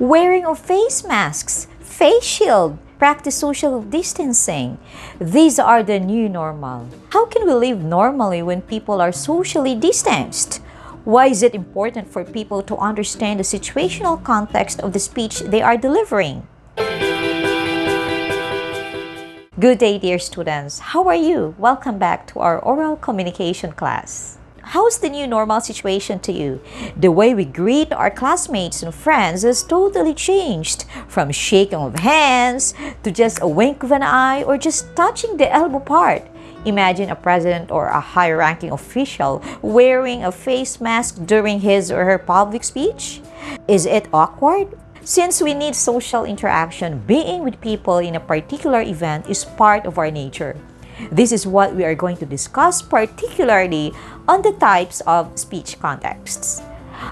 wearing of face masks, face shield, practice social distancing. These are the new normal. How can we live normally when people are socially distanced? Why is it important for people to understand the situational context of the speech they are delivering? Good day, dear students. How are you? Welcome back to our oral communication class. How's the new normal situation to you? The way we greet our classmates and friends has totally changed, from shaking of hands to just a wink of an eye or just touching the elbow part. Imagine a president or a high-ranking official wearing a face mask during his or her public speech. Is it awkward? Since we need social interaction, being with people in a particular event is part of our nature. This is what we are going to discuss, particularly on the types of speech contexts.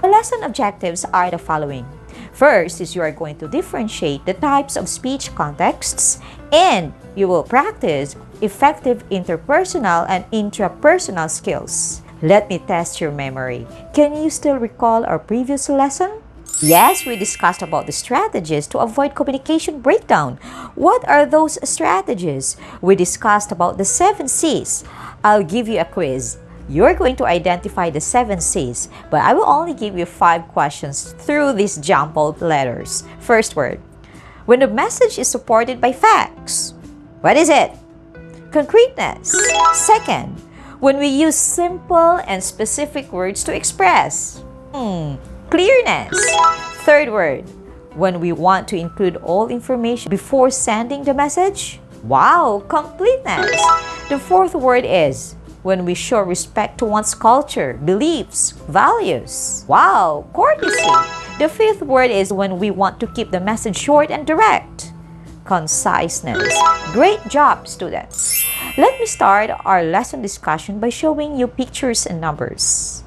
The lesson objectives are the following. First is you are going to differentiate the types of speech contexts, and you will practice effective interpersonal and intrapersonal skills. Let me test your memory. Can you still recall our previous lesson? Yes, we discussed about the strategies to avoid communication breakdown. What are those strategies? We discussed about the 7 C's. I'll give you a quiz. You're going to identify the 7 C's, but I will only give you 5 questions through these jumbled letters. First word. When the message is supported by facts. What is it? Concreteness. Second, when we use simple and specific words to express. Clearness. Third word, when we want to include all information before sending the message. Wow, completeness. The fourth word is when we show respect to one's culture, beliefs, values. Wow, courtesy. The fifth word is when we want to keep the message short and direct. Conciseness. Great job, students. Let me start our lesson discussion by showing you pictures and numbers.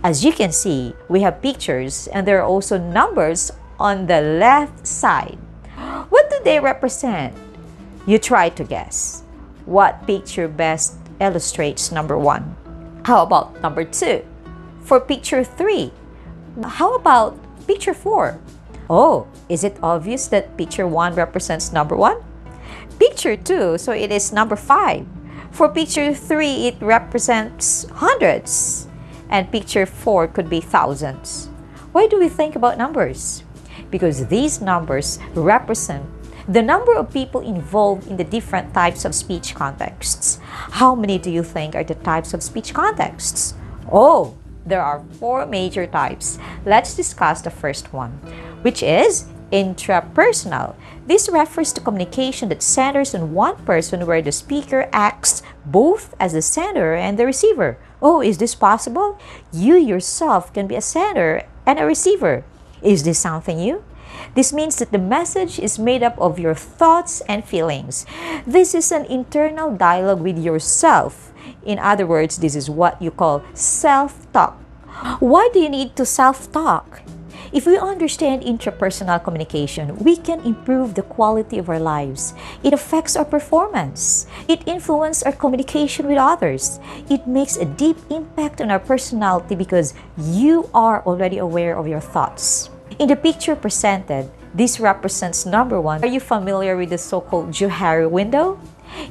As you can see, we have pictures and there are also numbers on the left side. What do they represent? You try to guess. What picture best illustrates number 1? How about number 2? For picture 3, how about picture 4? Oh, is it obvious that picture 1 represents number 1? Picture 2, so it is number 5. For picture 3, it represents hundreds. And picture 4 could be thousands. Why do we think about numbers? Because these numbers represent the number of people involved in the different types of speech contexts. How many do you think are the types of speech contexts? Oh, there are 4 major types. Let's discuss the first one, which is intrapersonal. This refers to communication that centers on one person where the speaker acts both as the sender and the receiver. Oh, is this possible? You yourself can be a sender and a receiver. Is this something new? This means that the message is made up of your thoughts and feelings. This is an internal dialogue with yourself. In other words, this is what you call self-talk. Why do you need to self-talk? If we understand intrapersonal communication, we can improve the quality of our lives. It affects our performance. It influences our communication with others. It makes a deep impact on our personality because you are already aware of your thoughts. In the picture presented, this represents number 1. Are you familiar with the so-called Johari window?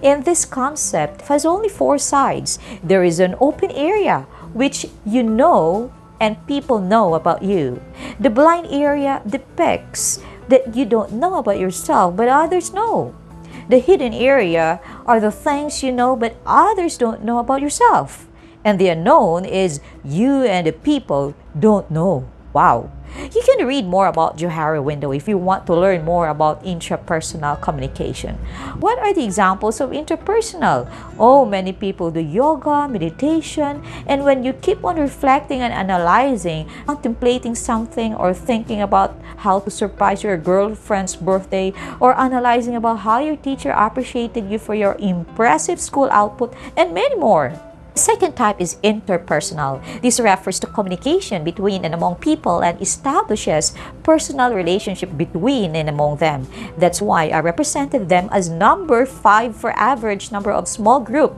In this concept, it has only 4 sides. There is an open area, which you know and people know about you. The blind area depicts that you don't know about yourself, but others know. The hidden area are the things you know, but others don't know about yourself. And the unknown is you and the people don't know. Wow. You can read more about Johari window if you want to learn more about intrapersonal communication. What are the examples of interpersonal? Oh, many people do yoga, meditation, and when you keep on reflecting and analyzing, contemplating something or thinking about how to surprise your girlfriend's birthday or analyzing about how your teacher appreciated you for your impressive school output and many more. Second type is interpersonal. This refers to communication between and among people and establishes personal relationship between and among them. That's why I represented them as number 5 for average number of small group.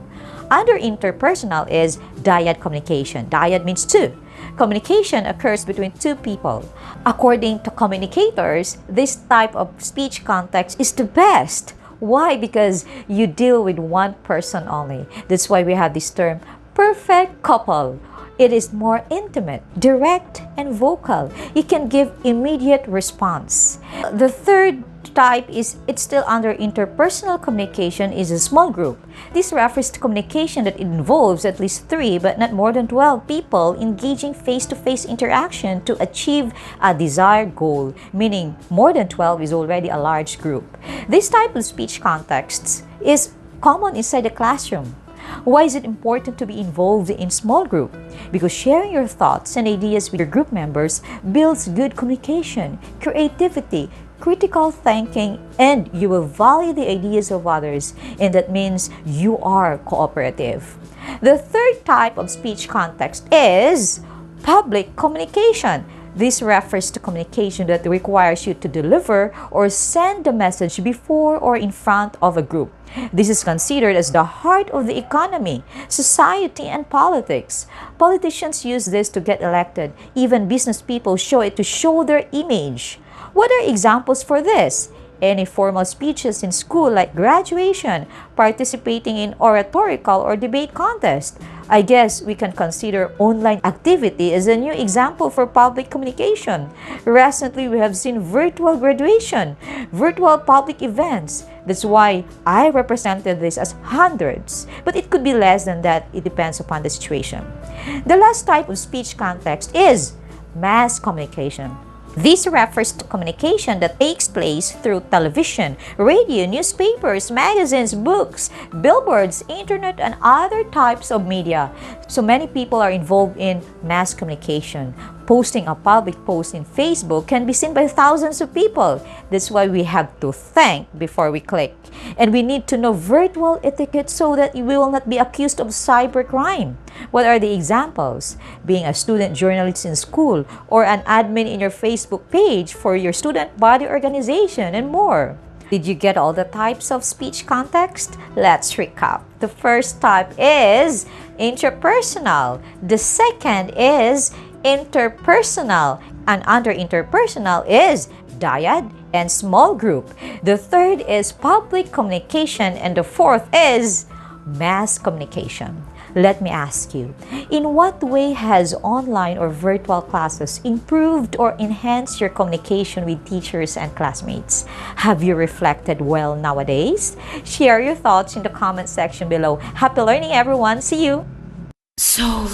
Under interpersonal is dyad communication. Dyad means 2. Communication occurs between two people. According to communicators, this type of speech context is the best. Why? Because you deal with one person only. That's why we have this term, perfect couple. It is more intimate, direct, and vocal. You can give immediate response. The third type is, it's still under interpersonal communication, is a small group. This refers to communication that involves at least 3 but not more than 12 people engaging face-to-face interaction to achieve a desired goal, meaning more than 12 is already a large group. This type of speech context is common inside the classroom. Why is it important to be involved in small group? Because sharing your thoughts and ideas with your group members builds good communication, creativity, critical thinking, and you will value the ideas of others, and that means you are cooperative. The third type of speech context is public communication. This refers to communication that requires you to deliver or send the message before or in front of a group. This is considered as the heart of the economy, society, and politics. Politicians use this to get elected. Even business people show it to show their image. What are examples for this? Any formal speeches in school like graduation, participating in oratorical or debate contest. I guess we can consider online activity as a new example for public communication. Recently, we have seen virtual graduation, virtual public events. That's why I represented this as hundreds, but it could be less than that. It depends upon the situation. The last type of speech context is mass communication. This refers to communication that takes place through television, radio, newspapers, magazines, books, billboards, internet, and other types of media. So many people are involved in mass communication. Posting a public post in Facebook can be seen by thousands of people. That's why we have to think before we click. And we need to know virtual etiquette so that we will not be accused of cybercrime. What are the examples? Being a student journalist in school, or an admin in your Facebook page for your student body organization, and more. Did you get all the types of speech context? Let's recap. The first type is intrapersonal. The second is interpersonal, and under interpersonal is dyad and small group. The third is public communication, and the fourth is mass communication. Let me ask you, in what way has online or virtual classes improved or enhanced your communication with teachers and classmates? Have you reflected well nowadays? Share your thoughts in the comment section below. Happy learning, everyone. See you! So